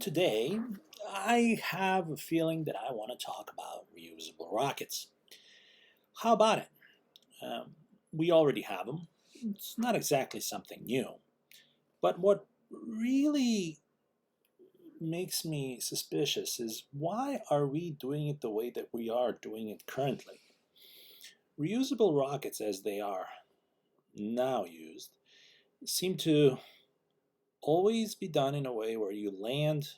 Today, I have a feeling that I want to talk about reusable rockets. How about it? Um, we already have them. It's not exactly something new. But what really makes me suspicious is why are we doing it the way that we are doing it currently? Reusable rockets, as they are now used, seem to always be done in a way where you land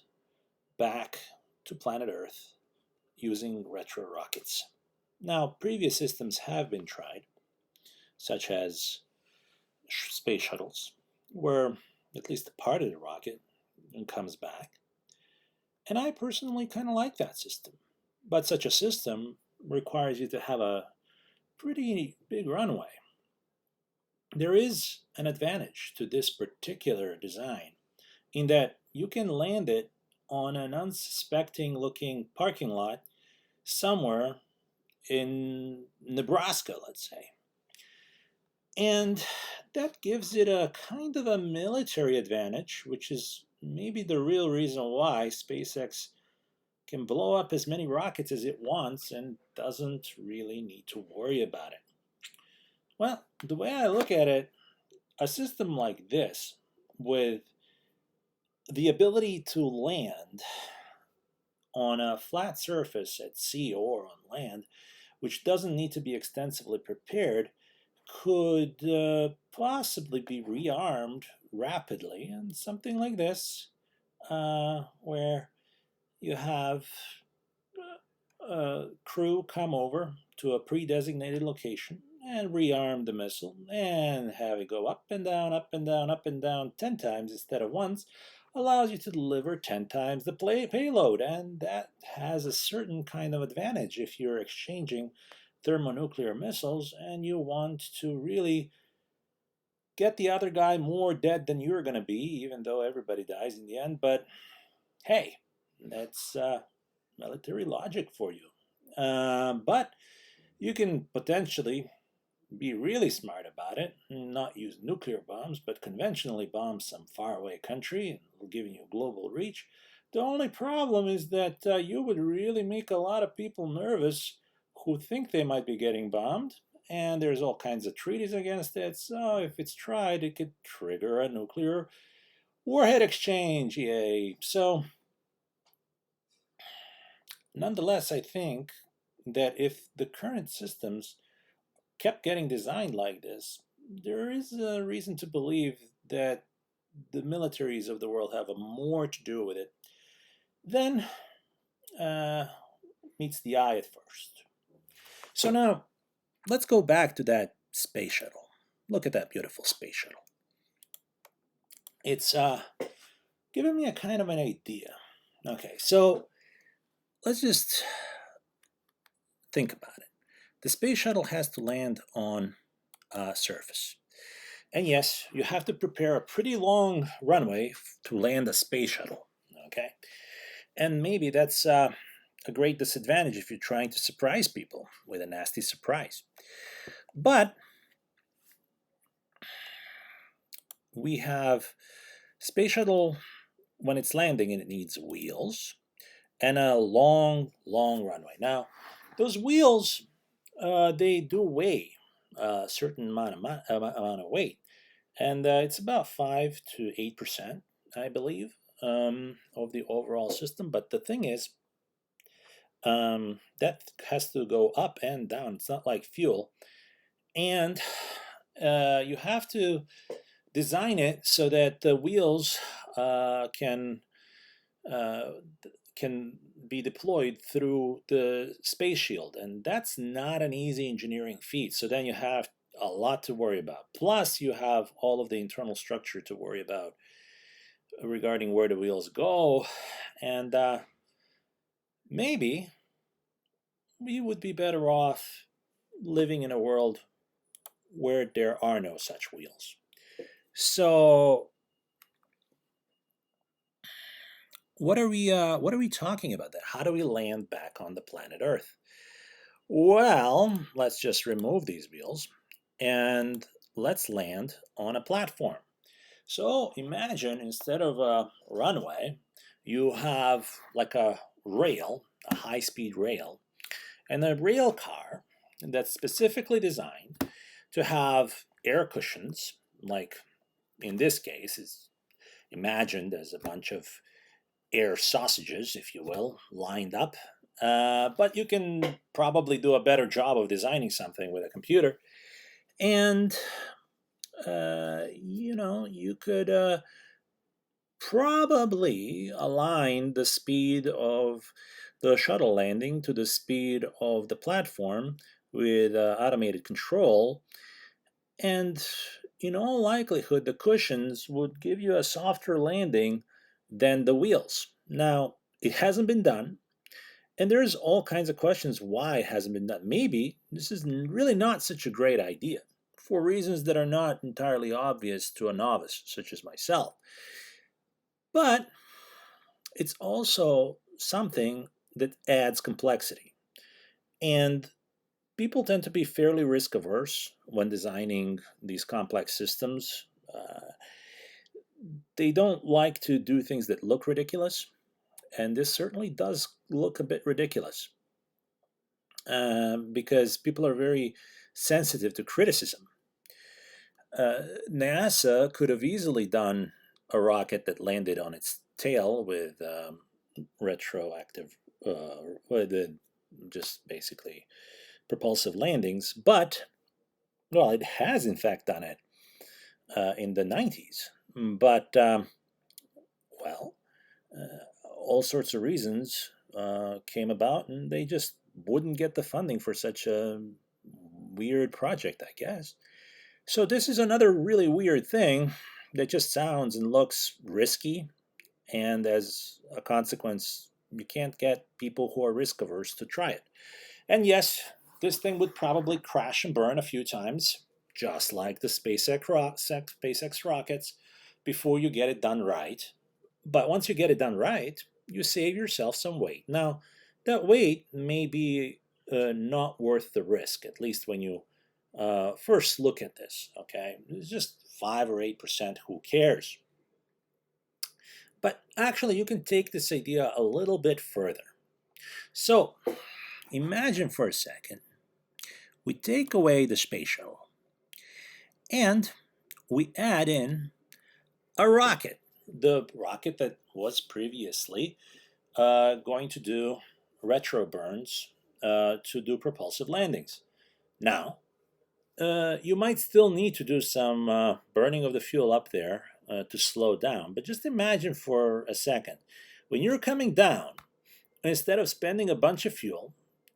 back to planet Earth using retro rockets. Now, previous systems have been tried, such as space shuttles, where at least a part of the rocket comes back. And I personally kind of like that system. But such a system requires you to have a pretty big runway. There is an advantage to this particular design in that you can land it on an unsuspecting looking parking lot somewhere in Nebraska, let's say. And that gives it a kind of a military advantage, which is maybe the real reason why SpaceX can blow up as many rockets as it wants and doesn't really need to worry about it. Well, the way I look at it, a system like this, with the ability to land on a flat surface at sea or on land, which doesn't need to be extensively prepared, could possibly be rearmed rapidly. And something like this, where you have a crew come over to a pre-designated location and rearm the missile and have it go up and down, up and down, up and down 10 times instead of once, allows you to deliver 10 times the payload. And that has a certain kind of advantage if you're exchanging thermonuclear missiles and you want to really get the other guy more dead than you're going to be, even though everybody dies in the end. But hey, that's military logic for you. But you can potentially be really smart about it, not use nuclear bombs, but conventionally bomb some faraway country, giving you global reach. The only problem is that you would really make a lot of people nervous who think they might be getting bombed, and there's all kinds of treaties against it, so if it's tried, it could trigger a nuclear warhead exchange, yay. So, nonetheless, I think that if the current systems kept getting designed like this, there is a reason to believe that the militaries of the world have more to do with it than uh, meets the eye at first. So now, let's go back to that space shuttle. Look at that beautiful space shuttle. It's giving me a kind of an idea. Okay, so let's just think about it. The space shuttle has to land on a surface. And yes, you have to prepare a pretty long runway to land a space shuttle. Okay, and maybe that's a great disadvantage if you're trying to surprise people with a nasty surprise. But we have space shuttle when it's landing and it needs wheels and a long, long runway. Now, those wheels they do weigh a certain amount of weight, and it's about 5 to 8%, I believe, of the overall system. But the thing is, that has to go up and down. It's not like fuel, and you have to design it so that the wheels uh, can be deployed through the space shield, and that's not an easy engineering feat. So then you have a lot to worry about. Plus, you have all of the internal structure to worry about regarding where the wheels go, and maybe we would be better off living in a world where there are no such wheels. So, what are we talking about there? How do we land back on the planet Earth? Well, let's just remove these wheels and let's land on a platform. So imagine instead of a runway, You have like a rail, a high-speed rail, and a rail car that's specifically designed to have air cushions, like in this case is imagined as a bunch of air sausages, if you will, lined up. But you can probably do a better job of designing something with a computer. And, you could probably align the speed of the shuttle landing to the speed of the platform with automated control. And in all likelihood, the cushions would give you a softer landing than the wheels. Now, it hasn't been done, and there's all kinds of questions why it hasn't been done. Maybe this is really not such a great idea for reasons that are not entirely obvious to a novice such as myself. But it's also something that adds complexity. And people tend to be fairly risk averse when designing these complex systems. They don't like to do things that look ridiculous, and this certainly does look a bit ridiculous because people are very sensitive to criticism. NASA could have easily done a rocket that landed on its tail with retroactive, with just basically propulsive landings, but well, it has in fact done it in the 90s. But well, all sorts of reasons came about, and they just wouldn't get the funding for such a weird project, I guess. So this is another really weird thing that just sounds and looks risky, and as a consequence, you can't get people who are risk averse to try it. And yes, this thing would probably crash and burn a few times, just like the SpaceX rockets, before you get it done right. But once you get it done right, you save yourself some weight. Now, that weight may be not worth the risk, at least when you first look at this. Okay, it's just 5 or 8%. Who cares? But actually, you can take this idea a little bit further. So, imagine for a second we take away the space shuttle and we add in a rocket, the rocket that was previously going to do retro burns to do propulsive landings. Now, you might still need to do some burning of the fuel up there to slow down, but just imagine for a second when you're coming down, instead of spending a bunch of fuel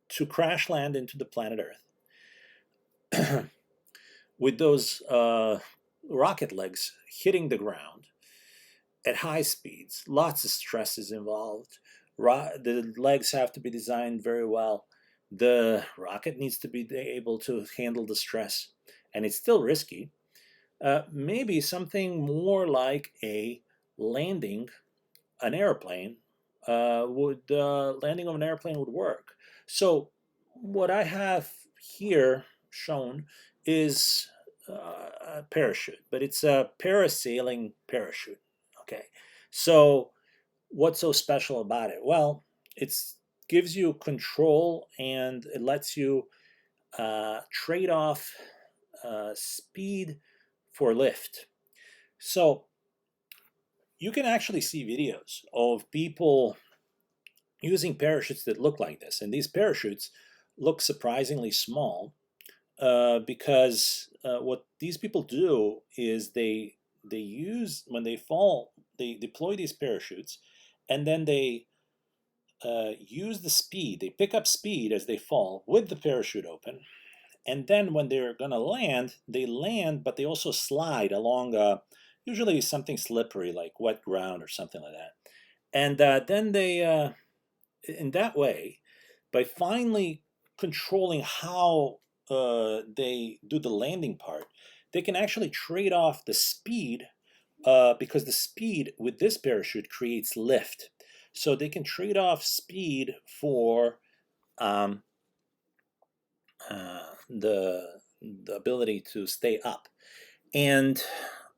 to crash land into the planet Earth, with those rocket legs hitting the ground at high speeds, lots of stress is involved. The legs have to be designed very well. The rocket needs to be able to handle the stress, and it's still risky. Maybe something more like a landing an airplane would landing of an airplane would work. So what I have here shown is a parachute, but it's a parasailing parachute. Okay, so what's so special about it? Well, it gives you control and it lets you trade off speed for lift. So you can actually see videos of people using parachutes that look like this. And these parachutes look surprisingly small because what these people do is they use when they fall, they deploy these parachutes, and then they use the speed. They pick up speed as they fall with the parachute open, and then when they're gonna land, they land, but they also slide along usually something slippery like wet ground or something like that. And then they in that way, by finally controlling how they do the landing part, they can actually trade off the speed because the speed with this parachute creates lift. So they can trade off speed for um, the ability to stay up. And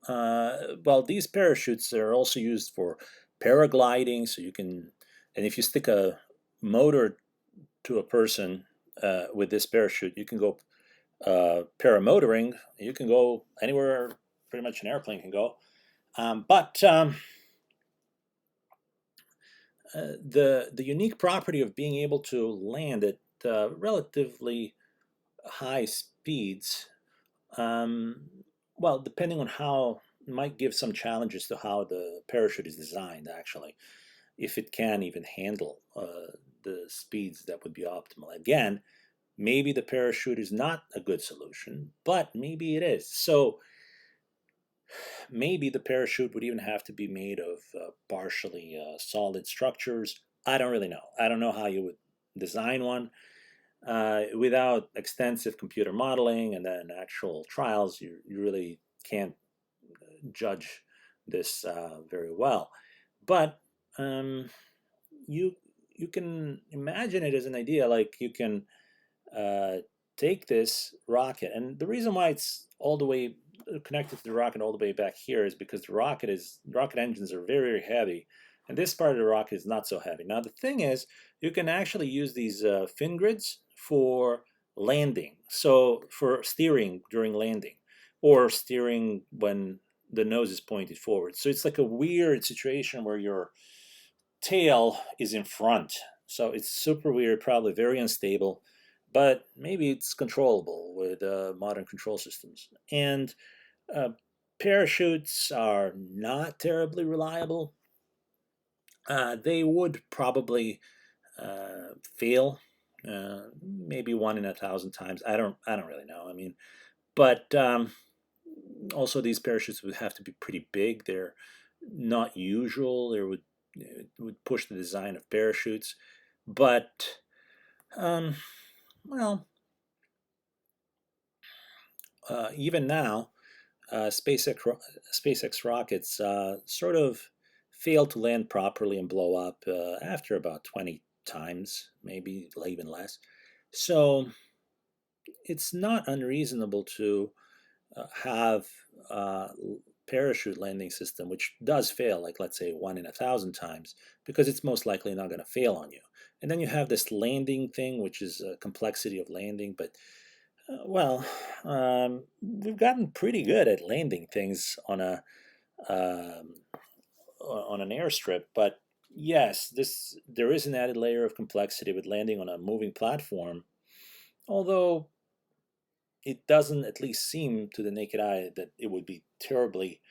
well, these parachutes are also used for paragliding, so you can, and if you stick a motor to a person with this parachute, you can go paramotoring. You can go anywhere pretty much an airplane can go. But the unique property of being able to land at relatively high speeds, um, well, depending on how, might give some challenges to how the parachute is designed, actually, if it can even handle the speeds that would be optimal. Again, maybe the parachute is not a good solution, but maybe it is. So maybe the parachute would even have to be made of partially solid structures. I don't really know. I don't know how you would design one without extensive computer modeling and then actual trials. You really can't judge this very well. But um, you you can imagine it as an idea. Like you can uh, take this rocket, and the reason why it's all the way connected to the rocket all the way back here is because the rocket engines are very, very heavy, and this part of the rocket is not so heavy. Now the thing is, you can actually use these fin grids for landing, so for steering during landing, or steering when the nose is pointed forward. So it's like a weird situation where your tail is in front. So it's super weird, probably very unstable, but maybe it's controllable with modern control systems. And uh, parachutes are not terribly reliable. They would probably fail, maybe one in 1,000 times. I don't really know. I mean, but also these parachutes would have to be pretty big. They're not usual. It would push the design of parachutes, but um, well, even now, SpaceX rockets sort of fail to land properly and blow up after about 20 times, maybe even less. So it's not unreasonable to have a parachute landing system which does fail, like let's say one in 1,000 times, because it's most likely not going to fail on you. And then you have this landing thing, which is a complexity of landing. But well, we've gotten pretty good at landing things um, on an airstrip. But yes, this there is an added layer of complexity with landing on a moving platform. Although it doesn't at least seem to the naked eye that it would be terribly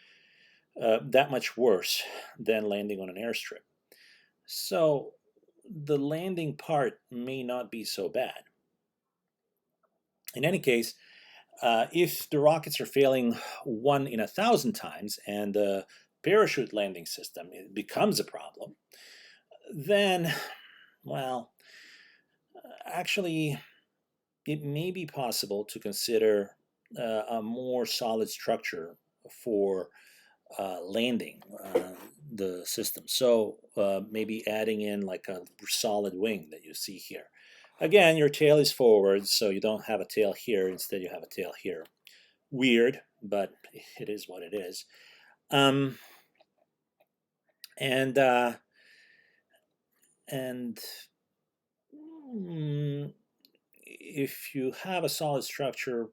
that much worse than landing on an airstrip. So the landing part may not be so bad. In any case, if the rockets are failing one in 1,000 times and the parachute landing system becomes a problem, then, well, actually, it may be possible to consider a more solid structure for landing the system. So maybe adding in like a solid wing that you see here. Again, your tail is forward, so you don't have a tail here. Instead, you have a tail here. Weird, but it is what it is. Um, and and mm, if you have a solid structure,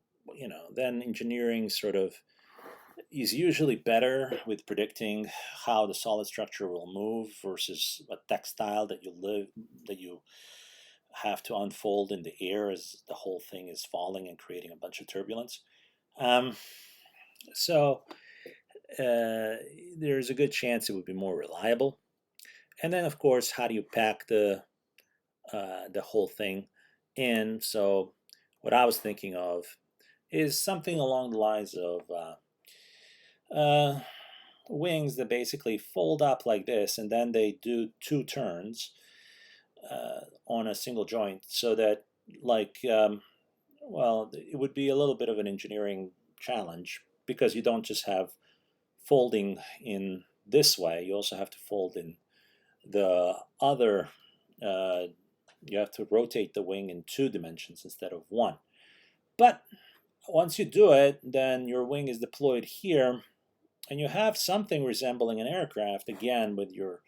then engineering sort of is usually better with predicting how the solid structure will move versus a textile that you have to unfold in the air as the whole thing is falling and creating a bunch of turbulence. Um, so there's a good chance it would be more reliable. And then, of course, how do you pack the whole thing in? So what I was thinking of is something along the lines of wings that basically fold up like this, and then they do two turns on a single joint, so that like well, it would be a little bit of an engineering challenge because you don't just have folding in this way. You also have to fold in the other. Uh, you have to rotate the wing in 2 dimensions instead of one. But once you do it, then your wing is deployed here, And you have something resembling an aircraft, again, with your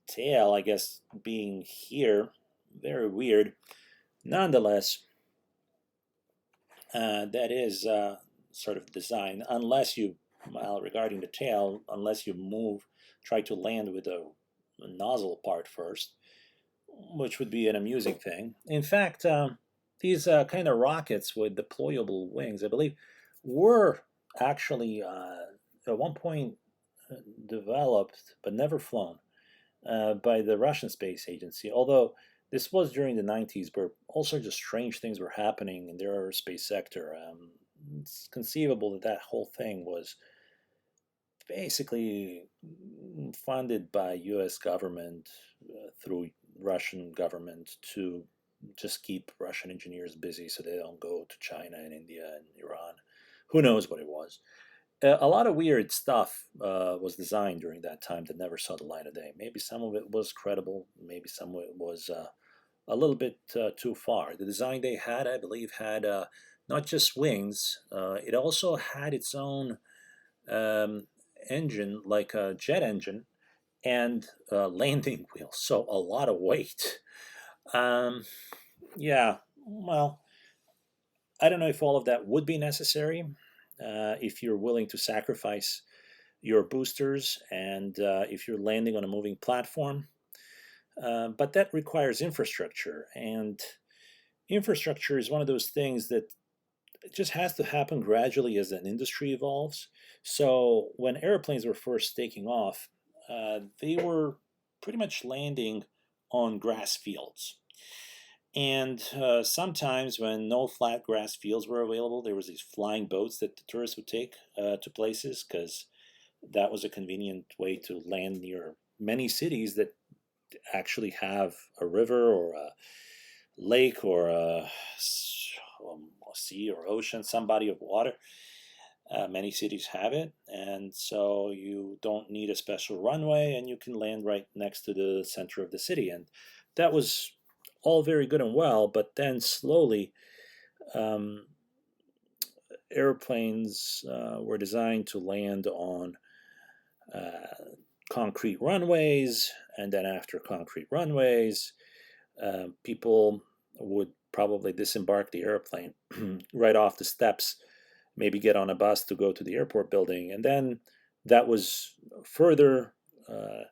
tail, I guess, being here. Very weird. Nonetheless, that is sort of design, unless you, well, regarding the tail, unless you move, try to land with a nozzle part first, which would be an amusing thing. In fact, these kind of rockets with deployable wings, I believe, were actually at one point developed but never flown by the Russian Space Agency. Although this was during the 90s, where all sorts of strange things were happening in the aerospace sector. It's conceivable that that whole thing was basically funded by U.S. government through Russian government to just keep Russian engineers busy so they don't go to China and India and Iran. Who knows what it was? A lot of weird stuff was designed during that time that never saw the light of day. Maybe some of it was credible. Maybe some of it was a little bit too far. The design they had, I believe, had not just wings. It also had its own um, engine, like a jet engine, and landing wheels. So a lot of weight. Um, yeah, well, I don't know if all of that would be necessary if you're willing to sacrifice your boosters and if you're landing on a moving platform. But that requires infrastructure, and infrastructure is one of those things that just has to happen gradually as an industry evolves. So when airplanes were first taking off, they were pretty much landing on grass fields. And sometimes when no flat grass fields were available, there was these flying boats that the tourists would take to places because that was a convenient way to land near many cities that actually have a river or a lake or a sea or ocean, some body of water. Many cities have it, and so you don't need a special runway, and you can land right next to the center of the city. And that was all very good and well, but then slowly, um, airplanes were designed to land on uh, concrete runways, and then after concrete runways, people would probably disembark the airplane right off the steps, maybe get on a bus to go to the airport building, and then that was further uh,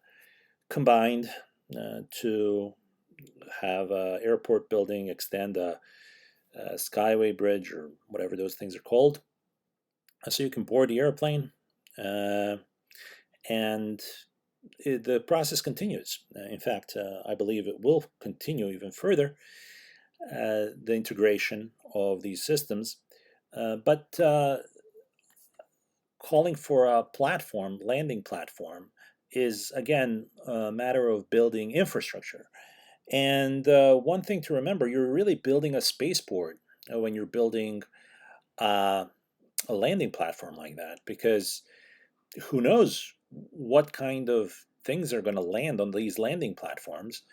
combined to have a airport building extend a skyway bridge or whatever those things are called, so you can board the airplane, uh, and the process continues. In fact, I believe it will continue even further, the integration of these systems. But calling for a platform, landing platform, is again a matter of building infrastructure. And one thing to remember, you're really building a spaceport when you're building uh, a landing platform like that, because who knows what kind of things are going to land on these landing platforms.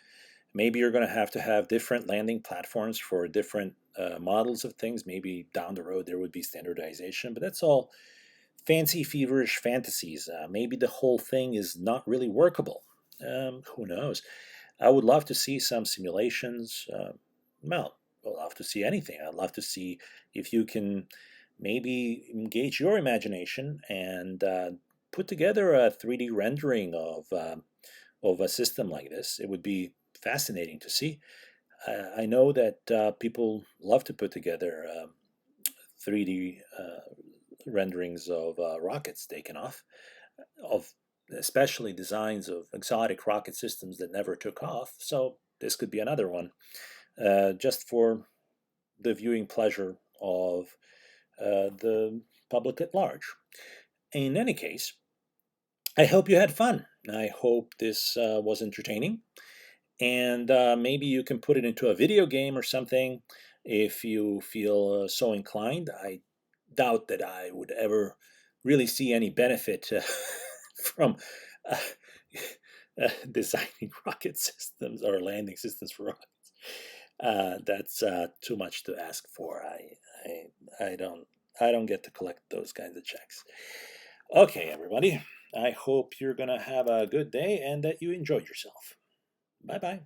Maybe you're going to have different landing platforms for different models of things. Maybe down the road there would be standardization, but that's all fancy, feverish fantasies. Maybe the whole thing is not really workable. Who knows? I would love to see some simulations. Well, I'd love to see anything. I'd love to see if you can maybe engage your imagination and put together a 3D rendering of a system like this. It would be fascinating to see. I know that people love to put together 3D renderings of rockets taken off, of especially designs of exotic rocket systems that never took off. So this could be another one, just for the viewing pleasure of the public at large. In any case, I hope you had fun. I hope this was entertaining, and maybe you can put it into a video game or something if you feel so inclined. I doubt that I would ever really see any benefit from uh, designing rocket systems or landing systems for rockets. That's too much to ask for. I don't get to collect those kinds of checks. Okay, everybody. I hope you're going to have a good day and that you enjoyed yourself. Bye bye.